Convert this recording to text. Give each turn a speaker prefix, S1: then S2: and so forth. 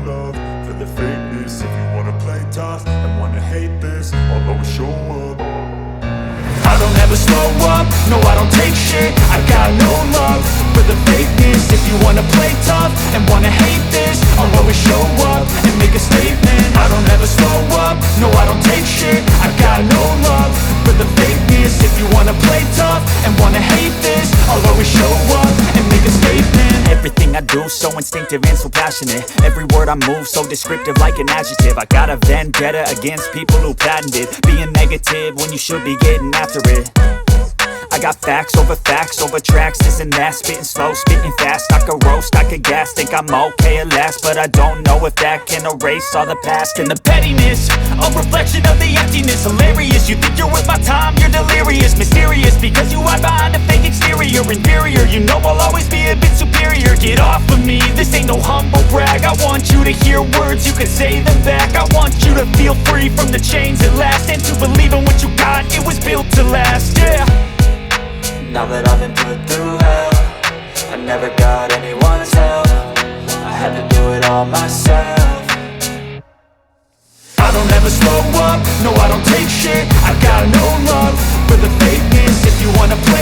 S1: love for the fakeness. If you wanna play tough and wanna hate this, I'll always show up. I don't ever slow up, no I don't take shit. I got no love for the fakeness. If you wanna play tough and wanna hate this, I'll always show up and make a statement. I don't ever slow up, no I don't take shit. I got no love for the fakeness. If you wanna play tough and wanna hate this, I'll always show up and make a statement.
S2: Everything I do so instinctive and so passionate. Every word I move so descriptive like an adjective. I got a vendetta against people who patented being negative when you should be getting after it. I got facts over tracks, this and that. Spitting slow, spitting fast. I could roast, I could gas. Think I'm okay at last, but I don't know if that can erase all the past. And the pettiness, a reflection of the emptiness. Hilarious, you think you're worth my time, you're delirious. Mysterious, because you hide behind a fake exterior. Inferior, you know I'll always be a bit superior. Get off of me, this ain't no humble brag. I want you to hear words, you can say them back. I want you to feel free from the chains at last, and to believe in what you got, it was built to last, yeah.
S3: Now that I've been put through hell, I never got anyone's help. I had to do it all myself.
S1: I don't ever slow up, no I don't take shit. I got no love for the fakeness. If you wanna play